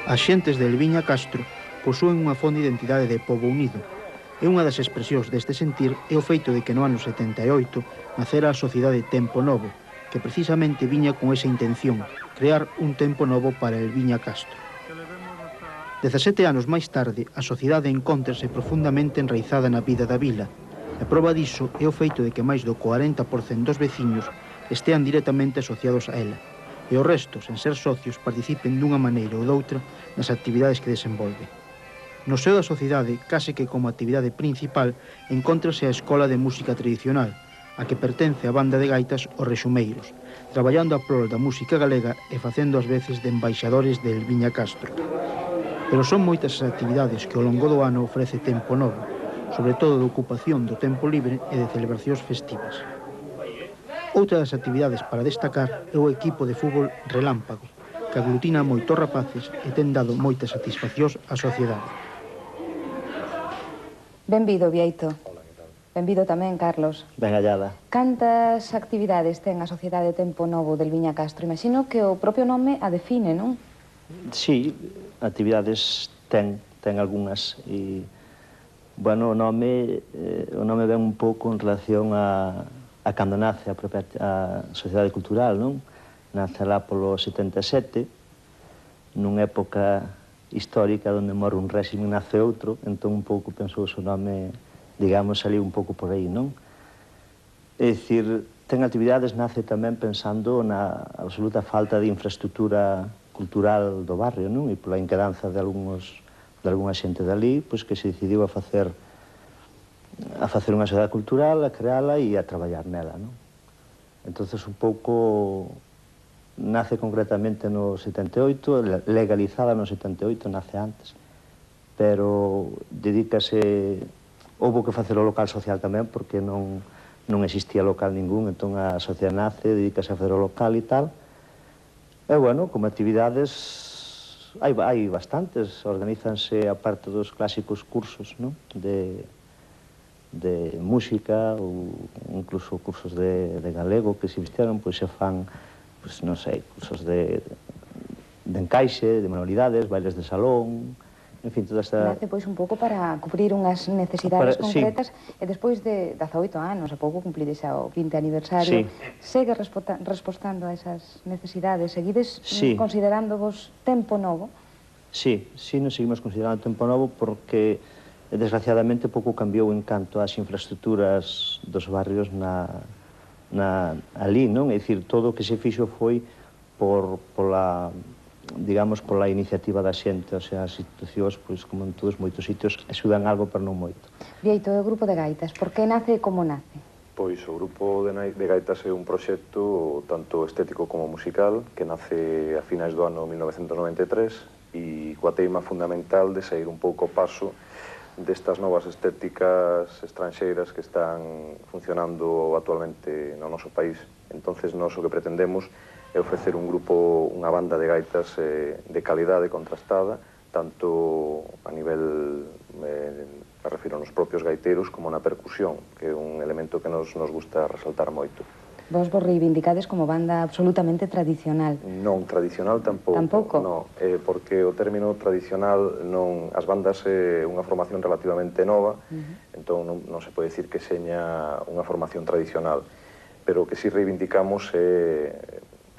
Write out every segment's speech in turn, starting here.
As xentes de Elviña Castro posúen unha fonda identidade de pobo unido, e unha das expresións deste sentir é o feito de que no ano 78 nacera a Sociedade Tempo Novo, que precisamente viña con esa intención, crear un tempo novo para Elviña Castro. 17 anos máis tarde, a sociedade encóntrase profundamente enraizada na vida da vila, e proba diso é o feito de que máis do 40% dos veciños estean directamente asociados a ela, e o resto, sen ser socios, participen dunha maneira ou doutra nas actividades que desenvolve. No seo da sociedade, case que como actividade principal, encóntrase a Escola de Música Tradicional, a que pertence a banda de gaitas Os Rexumeiros, traballando a prol da música galega e facendo ás veces de embaixadores de Elviña Castro. Pero son moitas as actividades que ao longo do ano ofrece Tempo Novo, sobre todo de ocupación do tempo libre e de celebracións festivas. Outra das actividades para destacar é o equipo de fútbol Relámpago, que aglutina moitos rapaces e ten dado moitas satisfaccións á sociedade. Benvido, Bieito. Benvido tamén, Carlos. Ben hallada. Cantas actividades ten a Sociedade Tempo Novo de Elviña Castro? Imagino que o propio nome a define, non? Sí, actividades ten algunhas e, bueno, o nome ven un pouco en relación a cando nace a propia Sociedade Cultural, non? Nace lá polo 77, nunha época histórica onde morre un réxime e nace outro, entón un pouco pensou o seu nome, digamos, saliu un pouco por aí, non? É dicir, ten actividades, nace tamén pensando na absoluta falta de infraestructura cultural do barrio, non? E pola inquedanza de algunha xente dali, pois que se decidiu a facer unha sociedade cultural, a creala e a traballar nela, non? Entonces, un pouco, nace concretamente no 78, legalizada no 78, nace antes, pero dedícase, houbo que facer o local social tamén, porque non existía local ningún, entón a sociedade nace, dedícase a facer o local e tal, e, bueno, como actividades, hai bastantes, organízanse, aparte dos clásicos cursos, non? De música ou incluso cursos de galego que se existieron, pois se fan, pois non sei, cursos de encaixe, de manualidades, bailes de salón, en fin, toda esta... Nace, pois, un pouco para cubrir unhas necesidades concretas, sí. E despois de 18 anos, a pouco cumplides o 20 aniversario, sí. Segue respostando a esas necesidades, seguides sí. Considerándovos tempo novo? Sí, nos seguimos considerando tempo novo porque desgraciadamente pouco cambiou en canto ás infraestructuras dos barrios ali, non? É dicir, todo o que se fixo foi pola iniciativa da xente, o sea, as institucións, pois, como en todos moitos sitios, axudan algo, pero non moito. Bieito, o grupo de gaitas, por que nace e como nace? Pois o grupo de gaitas é un proxecto tanto estético como musical que nace a finais do ano 1993 e coa teima fundamental de sair un pouco paso destas novas estéticas estranxeiras que están funcionando actualmente no noso país. Entonces, nós o que pretendemos é ofrecer un grupo, unha banda de gaitas de calidade contrastada, tanto a nivel, me refiro nos propios gaiteiros, como na percusión, que é un elemento que nos gusta resaltar moito. Vos reivindicades como banda absolutamente tradicional. Non, tradicional tampouco. Tampouco? Non, porque o término tradicional non... As bandas é unha formación relativamente nova, entón non se pode dicir que seña unha formación tradicional, pero o que si reivindicamos é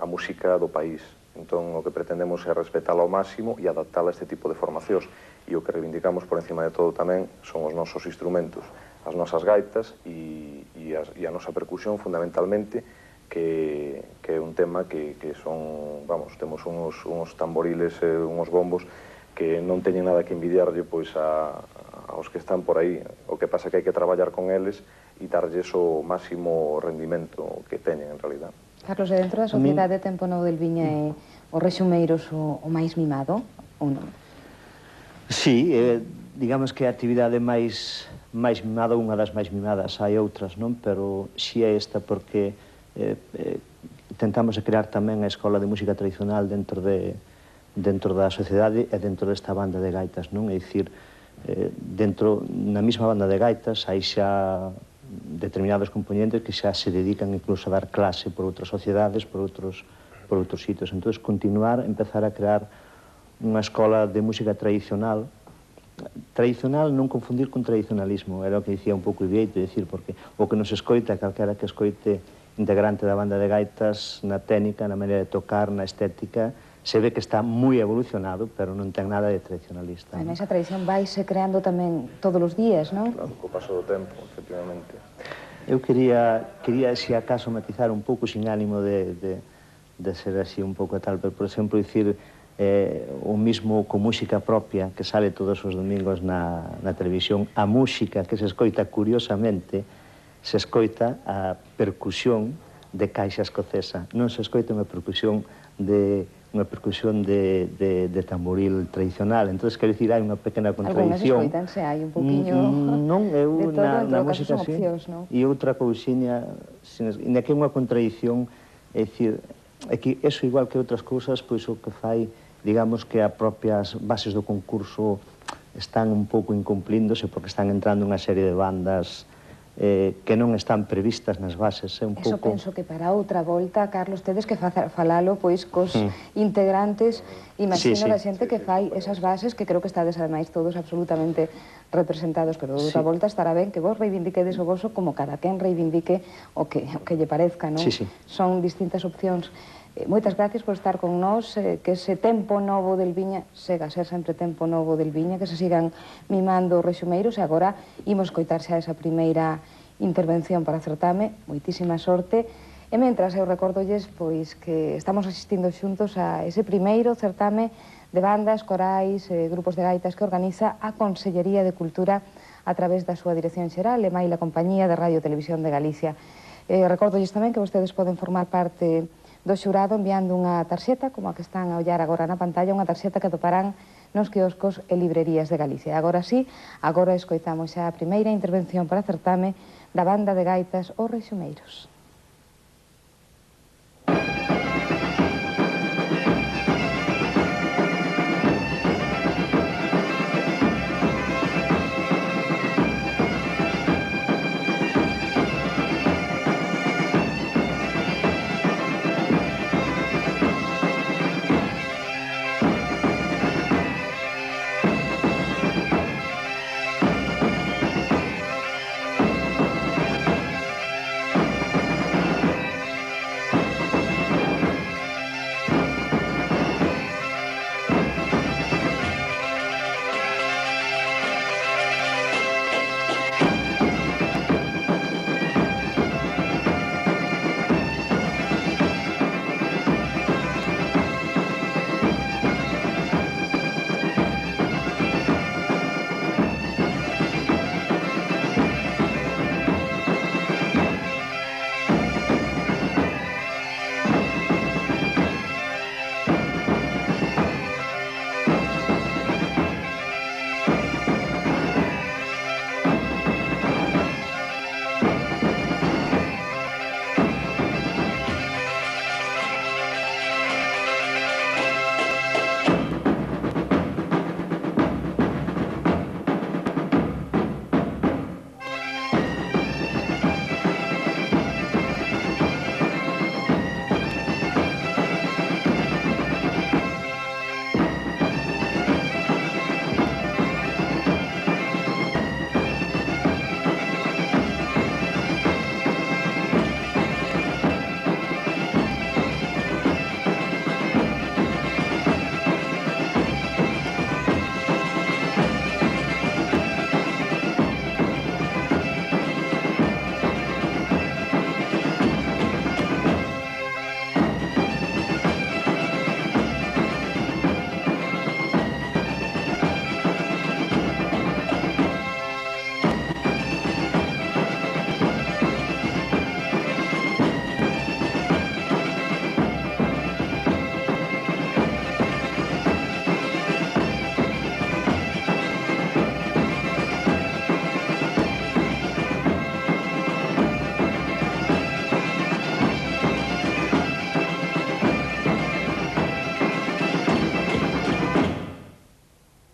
a música do país. Entón, o que pretendemos é respetala ao máximo e adaptala a este tipo de formacións. E o que reivindicamos por encima de todo tamén son os nosos instrumentos, as nosas gaitas e a nosa percusión, fundamentalmente, que é un tema que son, vamos, temos uns tamboriles e uns bombos que non teñen nada que envidiarlle pois aos que están por aí. O que pasa que hai que traballar con eles e darlles o máximo rendimento que teñen, en realidad. Carlos, e dentro da Sociedade Tempo Novo de Elviña é os Rexumeiros o máis mimado, ou non? Sí, digamos que a actividade máis mimada, unha das máis mimadas, hai outras, non? Pero si é esta porque tentamos crear tamén a Escola de Música Tradicional dentro da sociedade e dentro desta banda de gaitas, non? É dicir, na mesma banda de gaitas hai xa determinados componentes que xa se dedican incluso a dar clase por outras sociedades, por outros sitios. Entón, continuar, empezar a crear unha escola de música tradicional, non confundir con tradicionalismo, era o que dicía un pouco Ibieito, dicir, porque o que nos escoita, calquera que escoite integrante da banda de gaitas, na técnica, na maneira de tocar, na estética, se ve que está moi evolucionado, pero non ten nada de tradicionalista. Esa tradición vaise creando tamén todos os días, non? Claro, co paso do tempo, efectivamente. Eu quería, se acaso, matizar un pouco, sin ánimo de ser así un pouco tal, pero, por exemplo, dicir o mismo con música propia que sale todos os domingos na televisión, a música que se escoita, curiosamente, se escoita a percusión de caixa escocesa, non se escoita unha percusión de tamboril tradicional. Entón, quero dicir, hai unha pequena contradición. Algúnas escoitanse, hai un poquinho non, eu na música así. E outra cousiña, na que é unha contradición, é dicir, é que eso, igual que outras cousas, pois o que fai, digamos que as propias bases do concurso están un pouco incumplíndose porque están entrando unha serie de bandas que non están previstas nas bases. Eso penso que para outra volta, Carlos, tedes que falalo pois cos integrantes, imagino da xente que fai esas bases, que creo que estades ademais todos absolutamente representados, pero outra volta estará ben que vos reivindiquedes o voso como cada quen reivindique o que lle parezca, non? Son distintas opcións. Moitas gracias por estar con nós, que ese tempo novo del Viña sega a ser sempre tempo novo del Viña, que se sigan mimando os rexumeiros, e agora imos coitar xa esa primeira intervención para certame, moitísima sorte, e mentras eu recordolles pois que estamos asistindo xuntos a ese primeiro certame de bandas, corais, grupos de gaitas que organiza a Consellería de Cultura a través da súa Dirección Xeral e Maila Compañía de Radio e Televisión de Galicia. Recordolles tamén que vostedes poden formar parte do xurado enviando unha tarxeta, como a que están a ollar agora na pantalla, unha tarxeta que atoparán nos quioscos e librerías de Galicia. Agora sí, agora escoitamos xa a primeira intervención para certame da banda de gaitas Os Rexumeiros.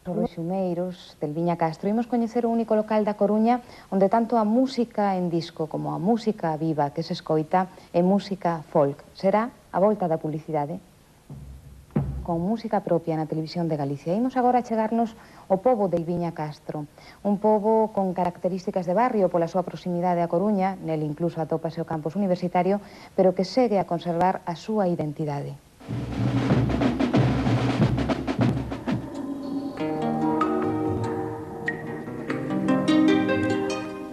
Rexumeiros del Viña Castro. Imos coñecer o único local da Coruña onde tanto a música en disco como a música viva que se escoita é música folk. Será a volta da publicidade. con música propia na televisión de Galicia. Imos agora a chegarnos ao pobo de Ilviña Castro, un pobo con características de barrio pola súa proximidade a Coruña, nel incluso atópase o campus universitario, pero que segue a conservar a súa identidade.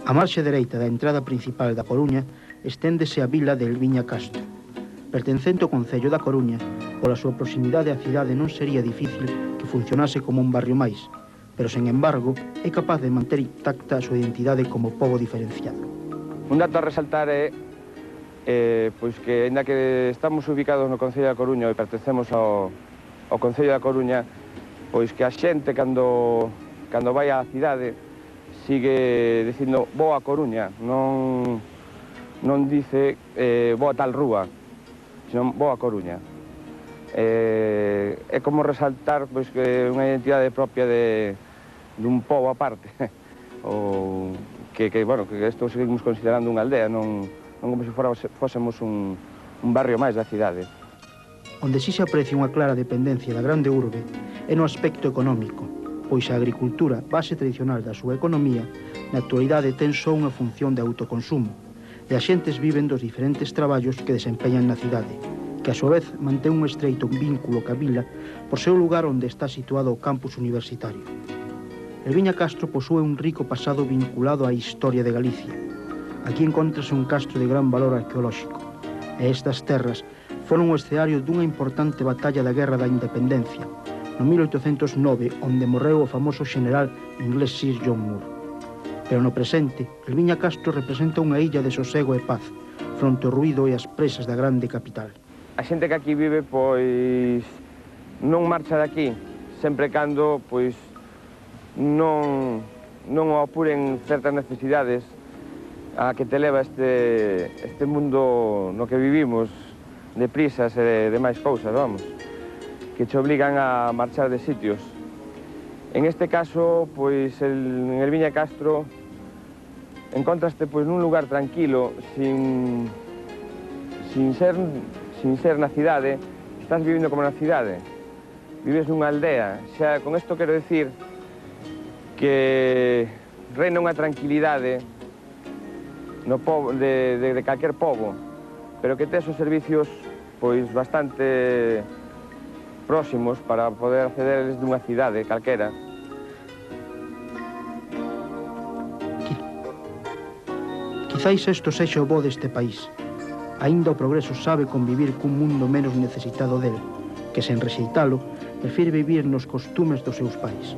A marxe dereita da entrada principal da Coruña esténdese a vila de Ilviña Castro. Pertencente ao concello da Coruña, pola súa proximidade á cidade non sería difícil que funcionase como un barrio máis, pero, sen embargo, é capaz de manter intacta a súa identidade como pobo diferenciado. Un dato a resaltar é pois que, ainda que estamos ubicados no concello da Coruña e pertencemos ao concello da Coruña, pois que a xente, cando vai á cidade, sigue dicindo vou a Coruña, non dice vou a tal rúa, senón vou a Coruña. É como resaltar pois, que unha identidade propia dun pobo aparte, ou que isto seguimos considerando unha aldea, non como se fósemos un barrio máis da cidade. Onde si se aprecia unha clara dependencia da grande urbe é no aspecto económico, pois a agricultura, base tradicional da súa economía, na actualidade ten só unha función de autoconsumo, e as xentes viven dos diferentes traballos que desempeñan na cidade, que a súa vez mantén un estreito vínculo ca vila por ser o lugar onde está situado o campus universitario. Ilviña Castro posúe un rico pasado vinculado á historia de Galicia. Aquí encontrase un castro de gran valor arqueolóxico, e estas terras foron o escenario dunha importante batalla da Guerra da Independencia, no 1809, onde morreu o famoso xeneral inglés Sir John Moore. Pero no presente, Ilviña Castro representa unha illa de sosego e paz, fronte ao ruído e as presas da grande capital. A xente que aquí vive, pois, non marcha de aquí, sempre cando, pois, non o apuren certas necesidades a que te leva este mundo no que vivimos, de prisas e de máis cousas, vamos, que te obligan a marchar de sitios. En este caso, pois, en Ilviña Castro, encontraste pois nun lugar tranquilo, sin ser na cidade, estás vivindo como na cidade. Vives nunha aldea. Xa, con isto quero decir que reina unha tranquilidade no pobo, de calquer pobo, pero que tes os servicios pois bastante próximos para poder acceder desde unha cidade calquera. Quizáis isto sexa o bo deste país. Aínda o progreso sabe convivir cun mundo menos necesitado del, que, sen rexeitalo, prefire vivir nos costumes dos seus pais.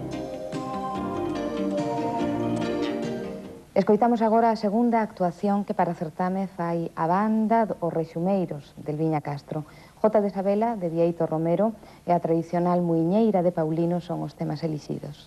Escoitamos agora a segunda actuación que para certame fai a banda Os Rexumeiros de Ilviña Castro. Jota de Sabela, de Bieito Romero, e a tradicional Muiñeira de Paulino son os temas elixidos.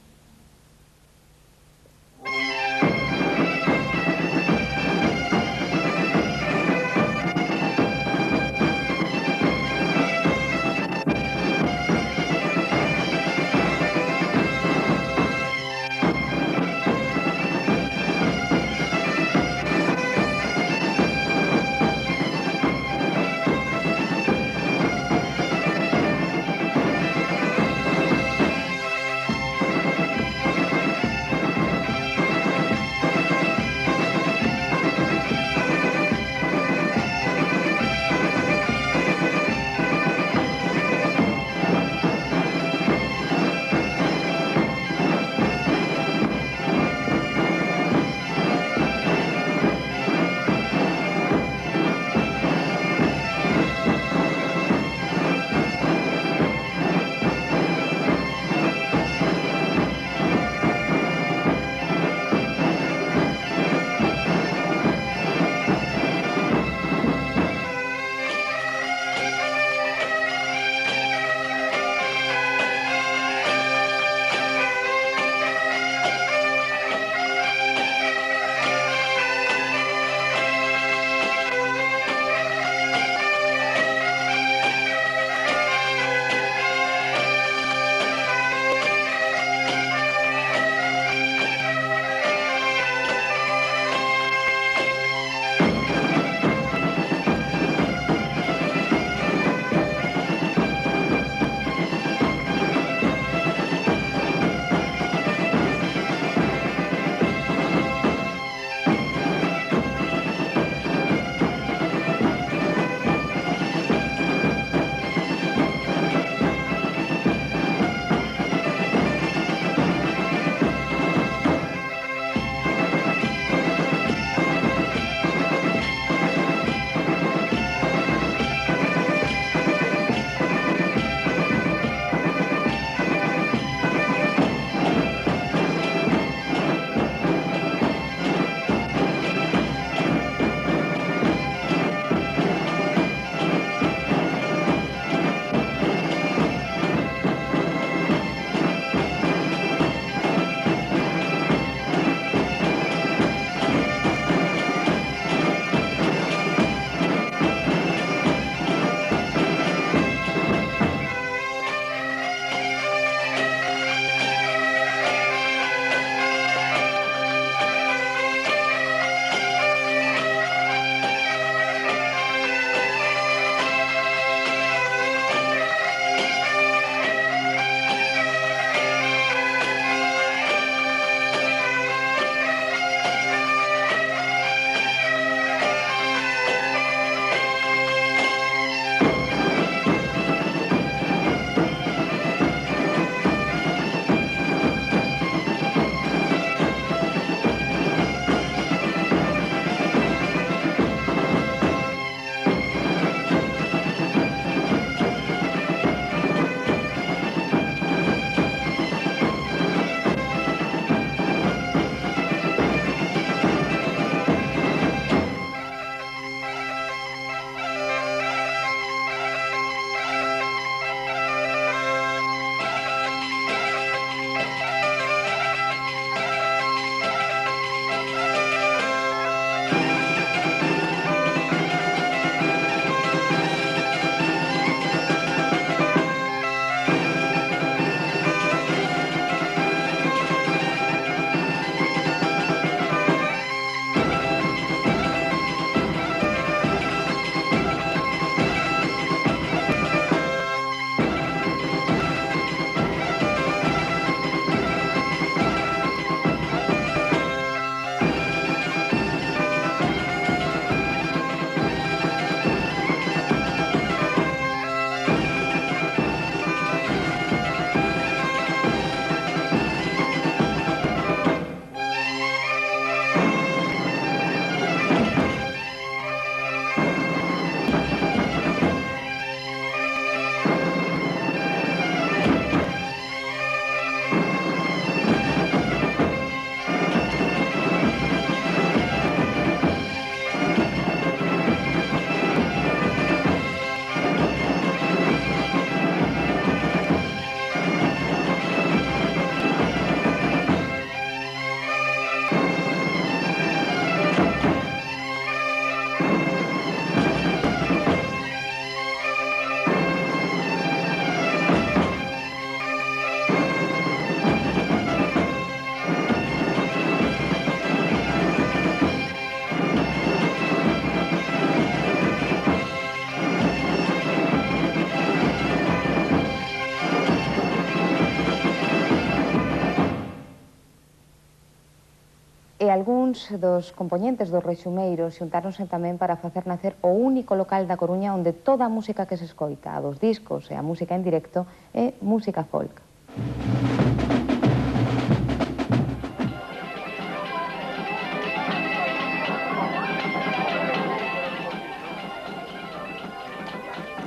algúns dos compoñentes dos Rexumeiros xuntáronse tamén para facer nacer o único local da Coruña onde toda a música que se escoita, a dos discos e a música en directo, é música folk.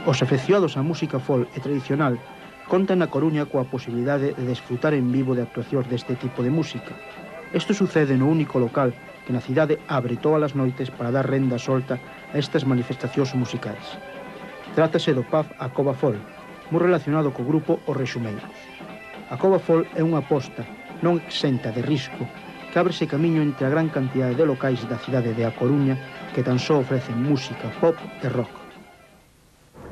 Os afeccionados á música folk e tradicional contan na Coruña coa posibilidade de desfrutar en vivo de actuacións deste tipo de música. Isto sucede no único local que na cidade abre todas as noites para dar renda solta a estas manifestacións musicais. Trátase do pub A Cova Folk, moi relacionado co grupo Os Rexumeiros. A Cova Folk é unha aposta non exenta de risco que ábrese camiño entre a gran cantidade de locais da cidade de A Coruña que tan só ofrecen música pop e rock.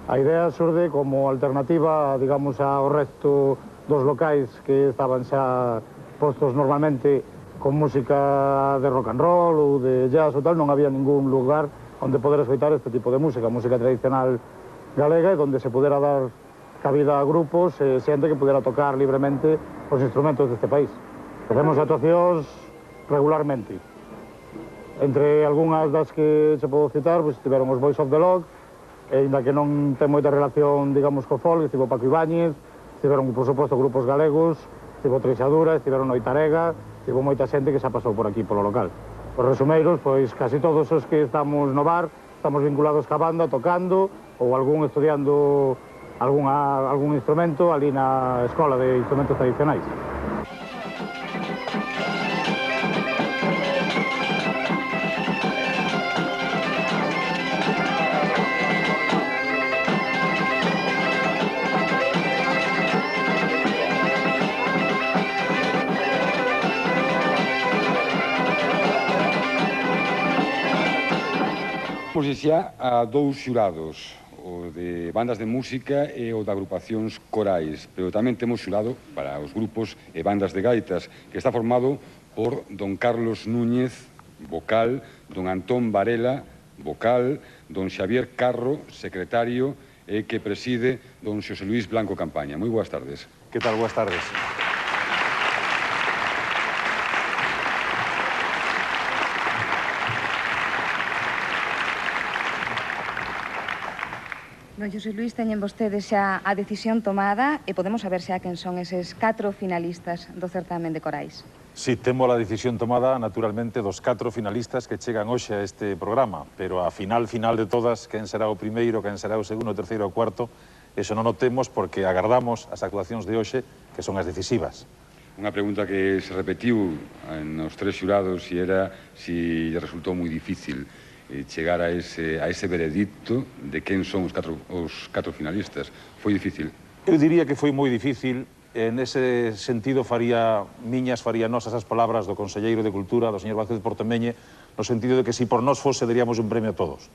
A idea xurde como alternativa, digamos, ao resto dos locais que estaban xa postos normalmente con música de rock and roll ou de jazz ou tal. Non había ningún lugar onde poder escoitar este tipo de música tradicional galega, e onde se pudera dar cabida a grupos e xente que pudera tocar libremente os instrumentos deste país. Facemos actuacións regularmente. Entre algunhas das que se podo citar, tiveron os Boys of the Log, e ainda que non ten moita relación, digamos, co folk, estivo Paco Ibáñez, estiveron, por suposto, grupos galegos, estivo Treixadura, estiveron Noitarega, estivo moita xente que xa pasou por aquí, polo local. Os Resumeiros, pois, casi todos os que estamos no bar, estamos vinculados ca banda, tocando, ou algún estudiando algún instrumento ali na escola de instrumentos tradicionais. Vamos xa a dous xurados, o de bandas de música e o de agrupacións corais, pero tamén temos xurado para os grupos e bandas de gaitas, que está formado por don Carlos Núñez, vocal, don Antón Varela, vocal, don Xavier Carro, secretario, e que preside don Xosé Luís Blanco Campaña. Moi boas tardes. Que tal? Boas tardes. Non, Xosé Luís, teñen vostedes xa a decisión tomada e podemos saber xa quen son eses 4 finalistas do certamen de corais. Sí, temos a decisión tomada, naturalmente, dos 4 finalistas que chegan hoxe a este programa, pero a final de todas, quen será o primeiro, quen será o segundo, o terceiro ou o cuarto, eso non o temos porque agardamos as actuacións de hoxe, que son as decisivas. Unha pregunta que se repetiu nos 3 xurados e era si resultou moi difícil chegar a ese veredicto de quen son os 4 finalistas. Foi difícil? Eu diría que foi moi difícil. En ese sentido faría nosas as palabras do Conselleiro de Cultura, do señor Vázquez Portemeñe, no sentido de que si por nós fose daríamos un premio a todos.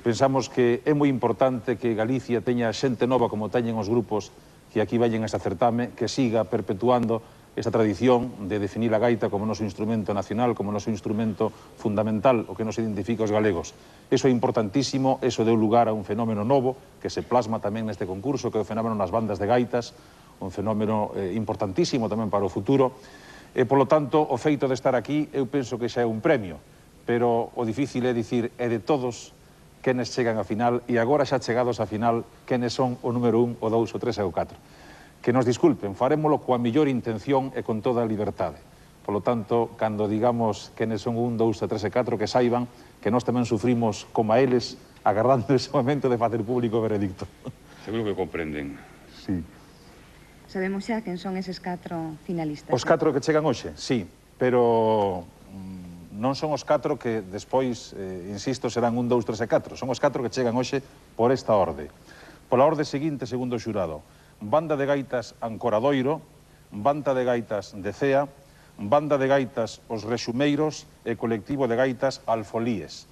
Pensamos que é moi importante que Galicia teña xente nova como teñen os grupos que aquí veñen a este certame, que siga perpetuando esa tradición de definir a gaita como noso instrumento nacional, como noso instrumento fundamental, o que nos identifica os galegos. Eso é importantísimo, eso deu lugar a un fenómeno novo que se plasma tamén neste concurso, que é o fenómeno nas bandas de gaitas, un fenómeno importantísimo tamén para o futuro. E, polo tanto, o feito de estar aquí, eu penso que xa é un premio, pero o difícil é dicir, é de todos quenes chegan a final, e agora xa chegados a final, quenes son o número 1, o 2, o 3 e o 4. Que nos disculpen, farémolo coa millor intención e con toda a liberdade. Polo tanto, cando digamos quenes son 1, 2, 3 e 4, que saiban que nós tamén sufrimos como a eles, agardando ese momento de facer público o veredicto. Seguro que comprenden. Sí. Sabemos xa quen son eses 4 finalistas. Os 4 que chegan hoxe, sí, pero non son os 4 que despois, insisto, serán 1, 2, 3 e 4. Son os 4 que chegan hoxe por esta orde. Pola orde seguinte, segundo o xurado: Banda de Gaitas Ancoradoiro, Banda de Gaitas de Cea, Banda de Gaitas Os Rexumeiros e Colectivo de Gaitas Alfolíes.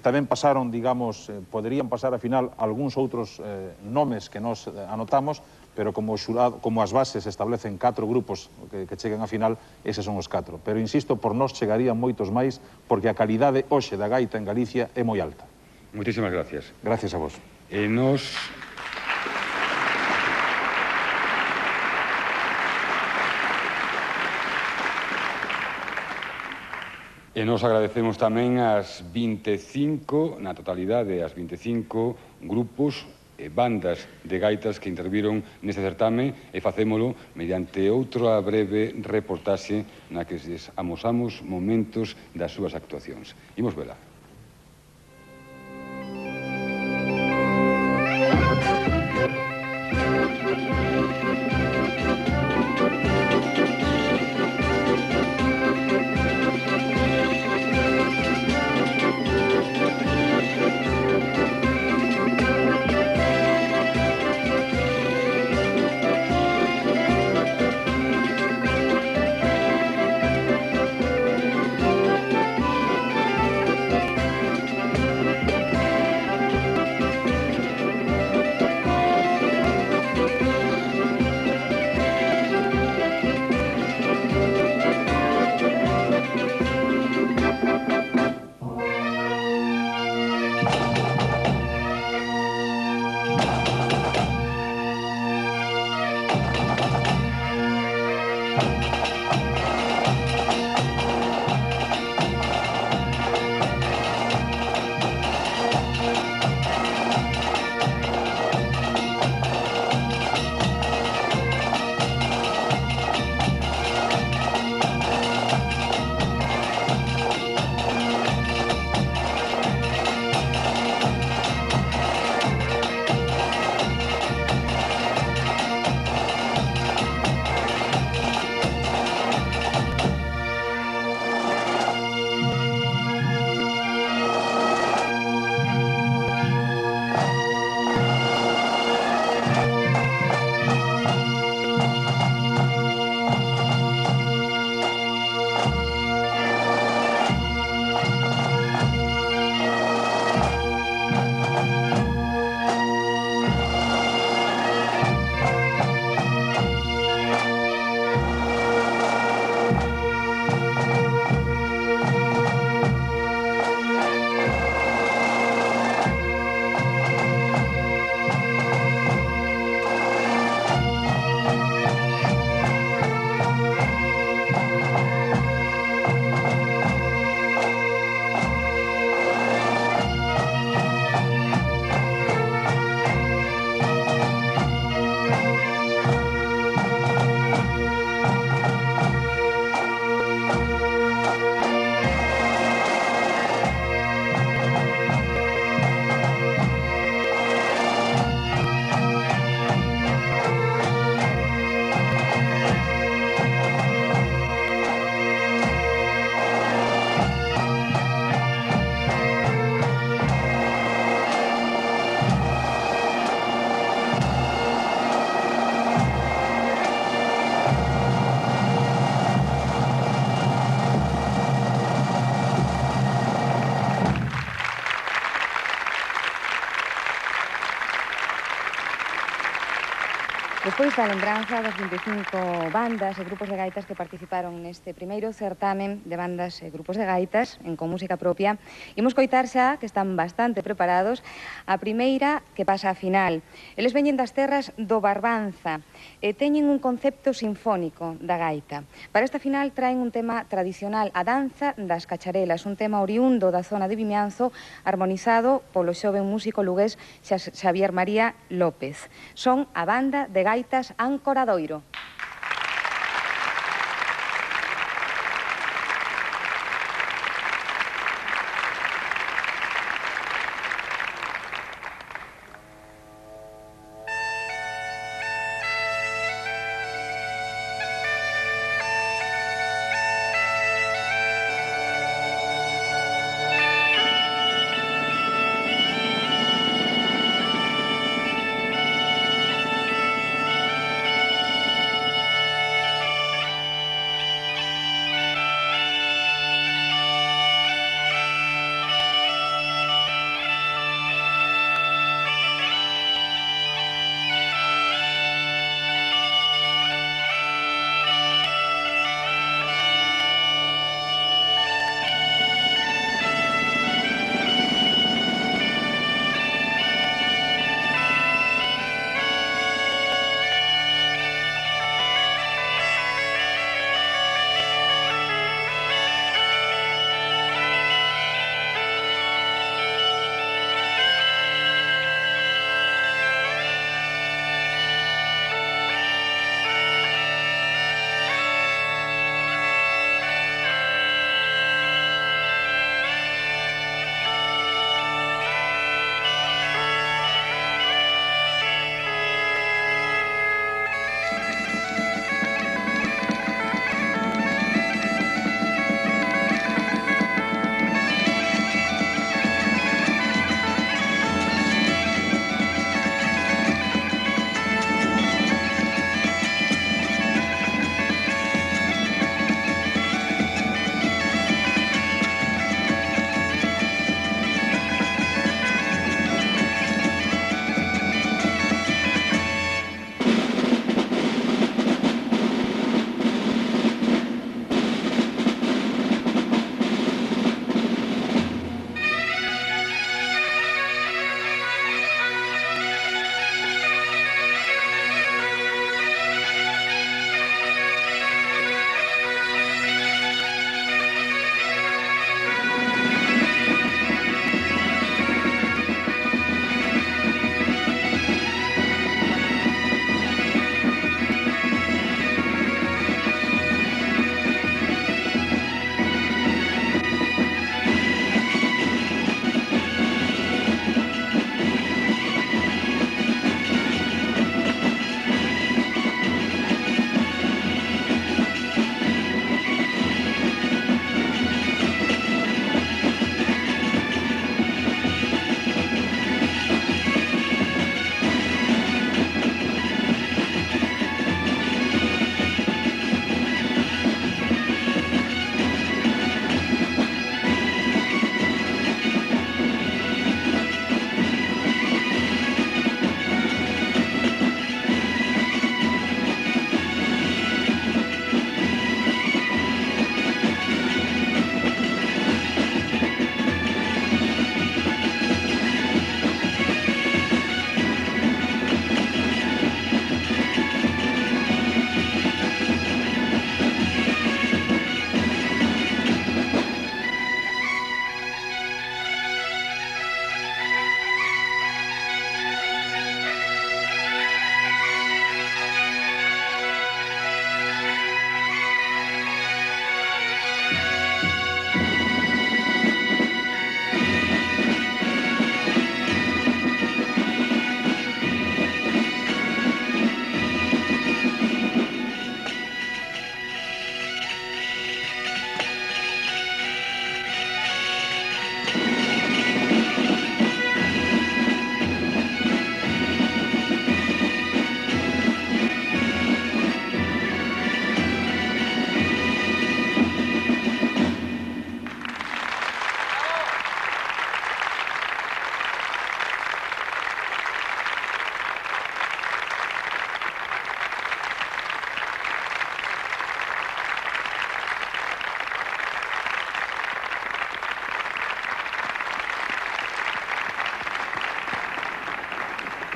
Tamén pasaron, digamos, poderían pasar a final algúns outros nomes que nos anotamos, pero como as bases establecen 4 grupos que cheguen a final, eses son os 4. Pero, insisto, por nós chegarían moitos máis, porque a calidade hoxe da gaita en Galicia é moi alta. Moitísimas gracias. Gracias a vos. E nos agradecemos tamén as 25, na totalidade, as 25 grupos e bandas de gaitas que interviron neste certame e facémolo mediante outra breve reportaxe na que lles amosamos momentos das súas actuacións. Imos vela. Despois da lembranza das 25 bandas e grupos de gaitas que participaron neste primeiro certamen de bandas e grupos de gaitas con música propia, imos coitar xa, que están bastante preparados, a primeira que pasa a final. Eles veñen das terras do Barbanza e teñen un concepto sinfónico da gaita. Para esta final traen un tema tradicional, a danza das cacharelas, un tema oriundo da zona de Vimianzo, armonizado polo xoven músico lugués Xavier María López. Son a banda de gaitas Ancoradoiro.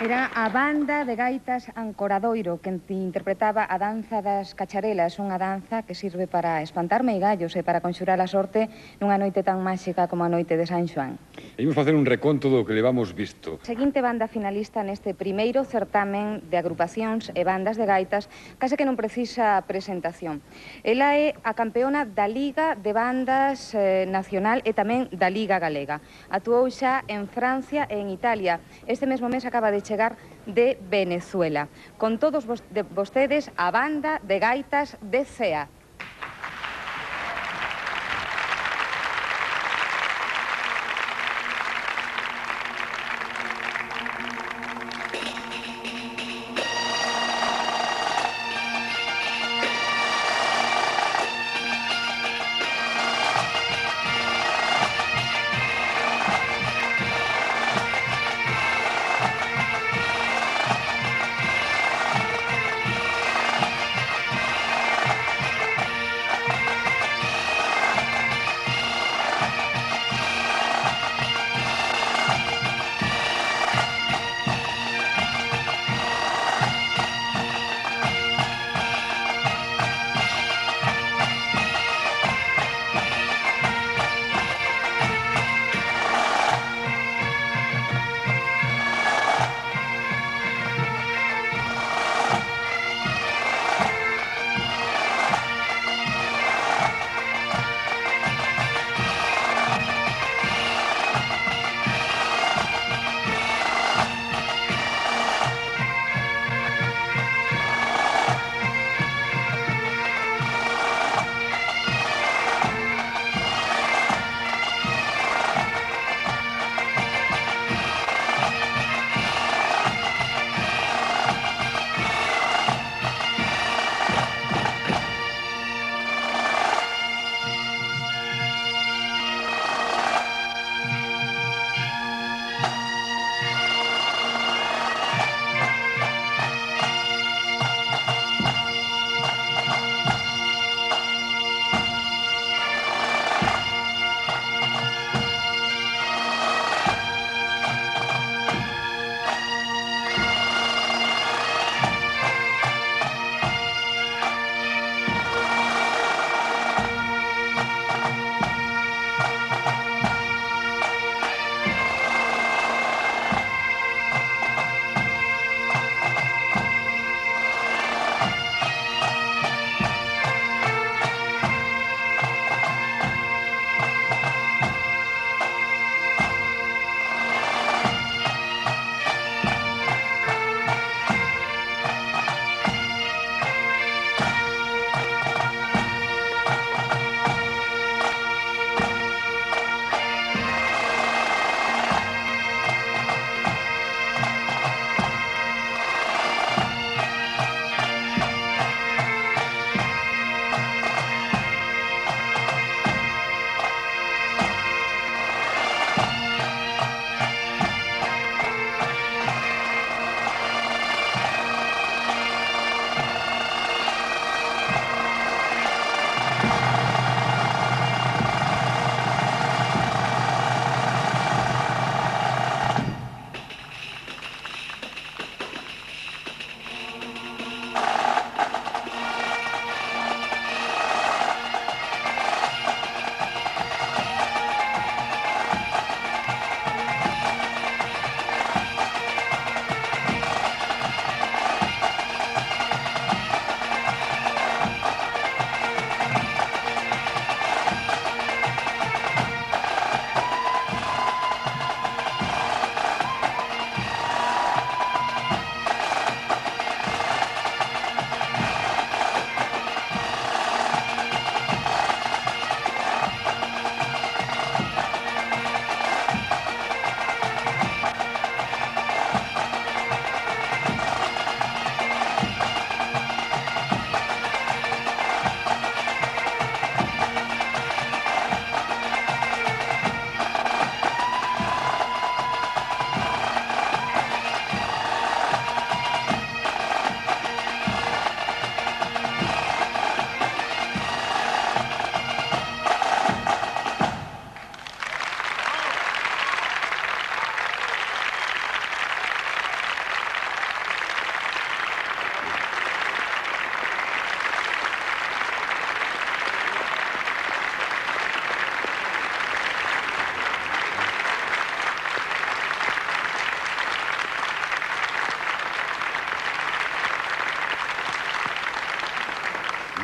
Era a banda de gaitas Ancoradoiro que interpretaba a danza das cacharelas, unha danza que sirve para espantar meigallos e para conxurar a sorte nunha noite tan máxica como a noite de San Xoán. Imos facer un reconto do que levamos visto. Seguinte banda finalista neste primeiro certamen de agrupacións e bandas de gaitas, case que non precisa presentación. Ela é a campeona da Liga de Bandas Nacional e tamén da Liga Galega. Actuou xa en Francia e en Italia. Este mesmo mes acaba de chegar de Venezuela. Con todos vostedes, a banda de gaitas de CEA.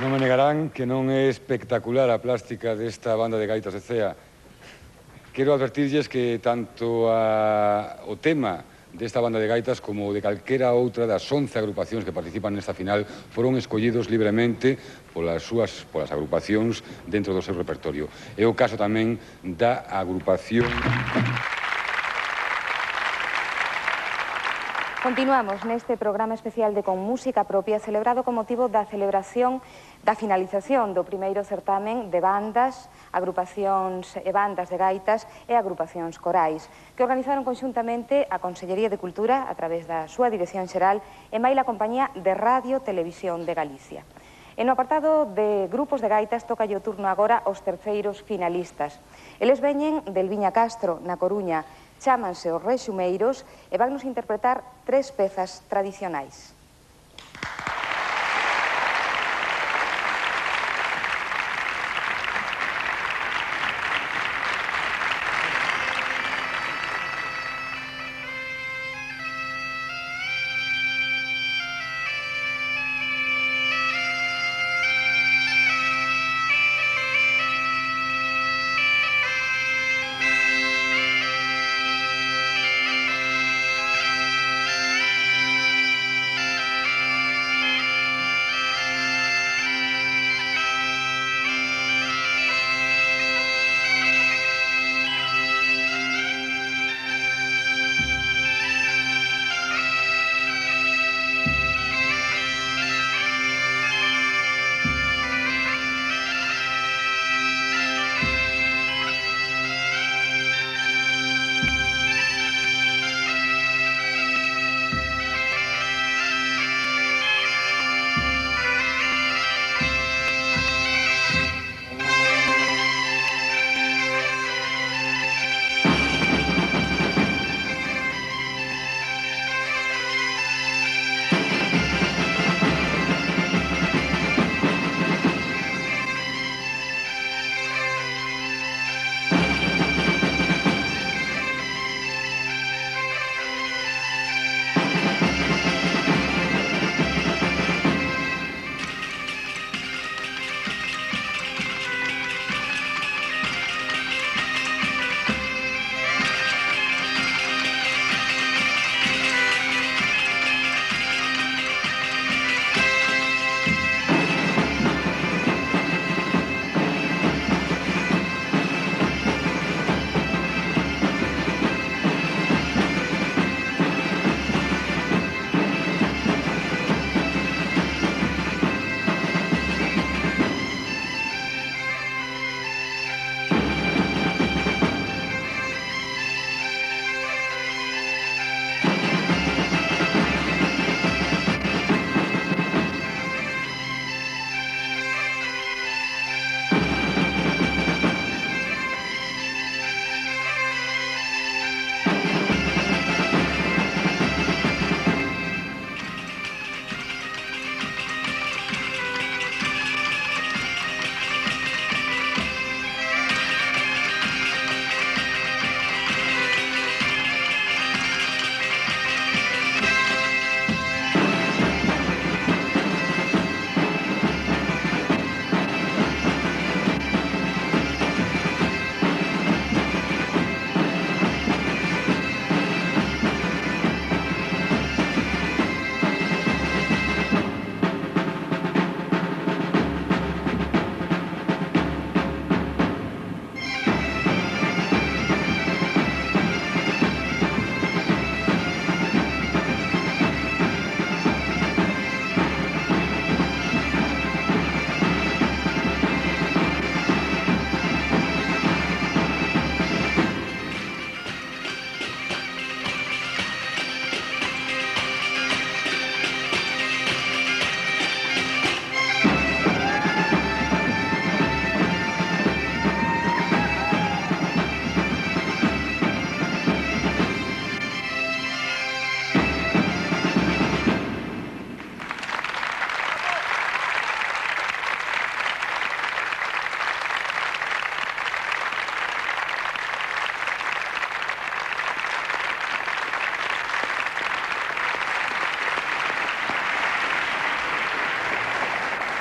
Non me negarán que non é espectacular a plástica desta banda de gaitas de Cea. Quero advertirlles que tanto o tema desta banda de gaitas como de calquera outra das 11 agrupacións que participan nesta final foron escollidos libremente polas agrupacións dentro do seu repertorio. É o caso tamén da agrupación... Continuamos neste programa especial de Con Música Propia celebrado con motivo da celebración da finalización do primeiro certamen de bandas, agrupacións e bandas de gaitas e agrupacións corais que organizaron conxuntamente a Consellería de Cultura a través da súa Dirección Xeral e maila Compañía de Radio Televisión de Galicia. E no apartado de grupos de gaitas toca o turno agora aos terceiros finalistas. Eles veñen del Viña Castro, na Coruña, chámanse os Rexumeiros e vannos interpretar 3 pezas tradicionais.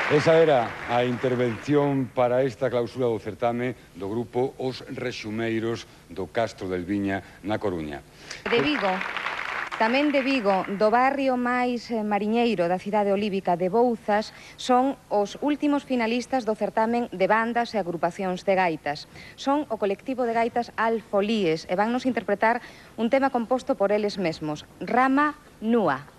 Esa era a intervención para esta clausura do certame do grupo Os Rexumeiros do Castro del Viña na Coruña. De Vigo, tamén de Vigo, do barrio máis mariñeiro da cidade olívica de Bouzas, son os últimos finalistas do certamen de bandas e agrupacións de gaitas. Son o colectivo de gaitas Alfolíes e vannos interpretar un tema composto por eles mesmos, Rama Nua.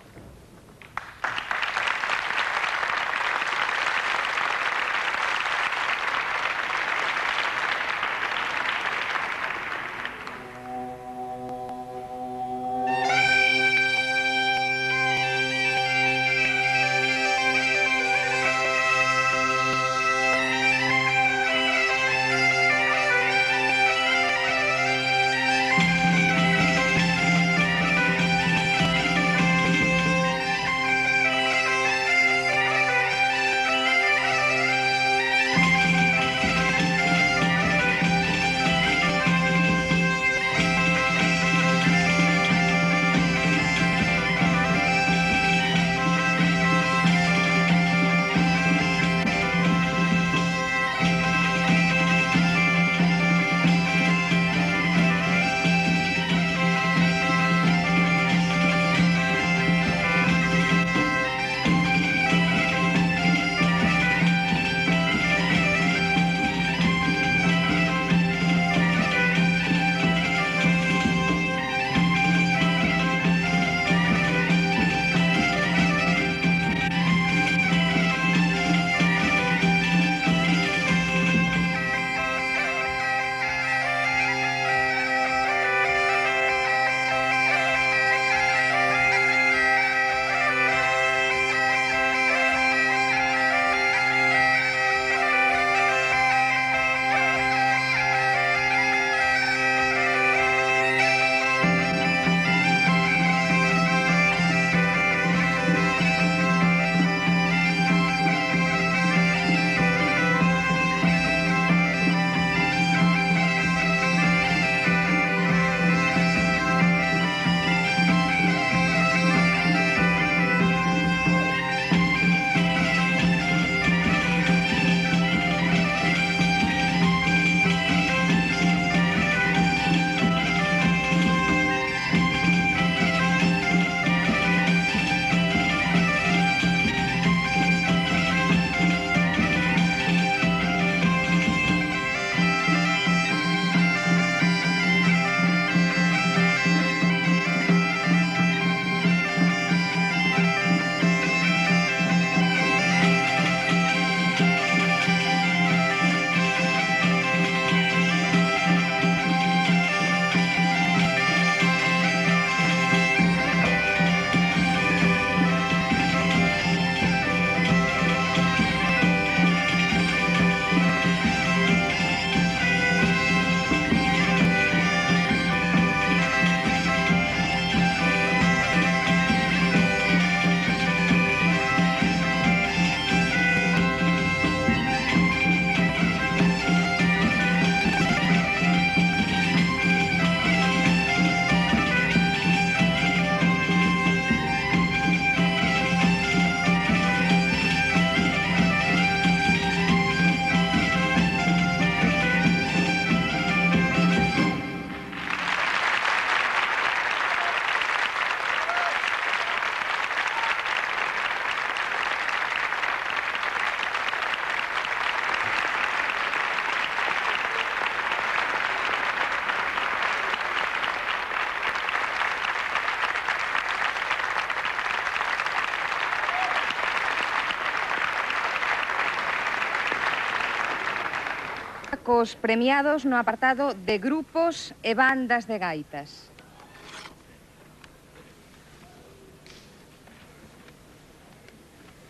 Cos premiados no apartado de grupos e bandas de gaitas.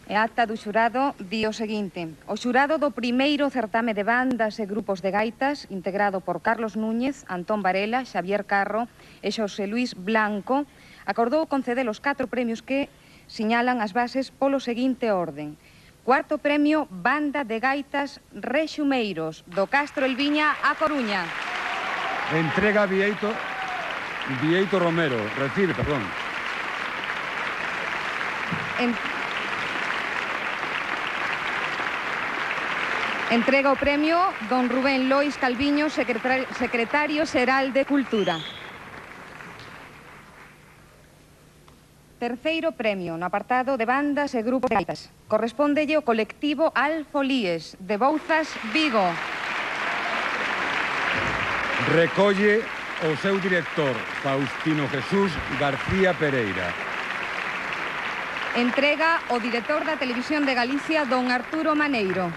E a acta do xurado di o seguinte: o xurado do primeiro certame de bandas e grupos de gaitas, integrado por Carlos Núñez, Antón Varela, Xavier Carro e Xosé Luis Blanco, acordou conceder os 4 premios que siñalan as bases polo seguinte orden. Cuarto premio, Banda de Gaitas Rexumeiros, do Castro El Viña a Coruña. Entrega Vieito Romero. Recibe, perdón. Entrega o premio don Rubén Lois Calviño, secretario xeral de Cultura. Terceiro premio no apartado de bandas e grupos de gaitas. Correspóndelle o colectivo Alfolíes, de Bouzas, Vigo. Recolle o seu director, Faustino Jesús García Pereira. Entrega o director da Televisión de Galicia, don Arturo Maneiro.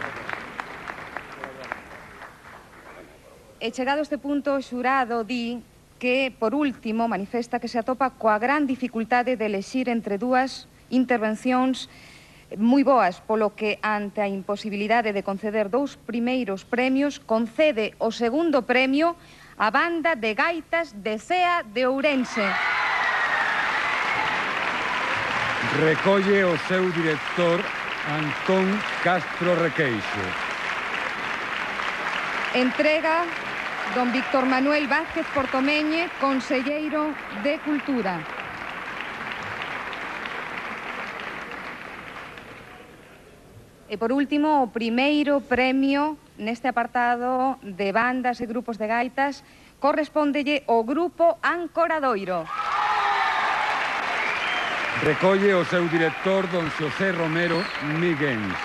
E chegado este punto, o xurado di que, por último, manifesta que se atopa coa gran dificultade de elexir entre dúas intervencións moi boas, polo que, ante a imposibilidade de conceder dous primeiros premios, concede o segundo premio á banda de gaitas de Cea de Ourense. Recolle o seu director, Antón Castro Requeixo. Entrega don Víctor Manuel Vázquez Portomeñe, conselleiro de Cultura. E, por último, o primeiro premio neste apartado de bandas e grupos de gaitas correspóndelle ao grupo Ancoradoiro. Recolle o seu director, don Xosé Romero Miguens.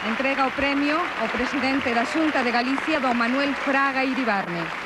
Entrega o premio ao presidente da Xunta de Galicia, don Manuel Fraga Iribarne.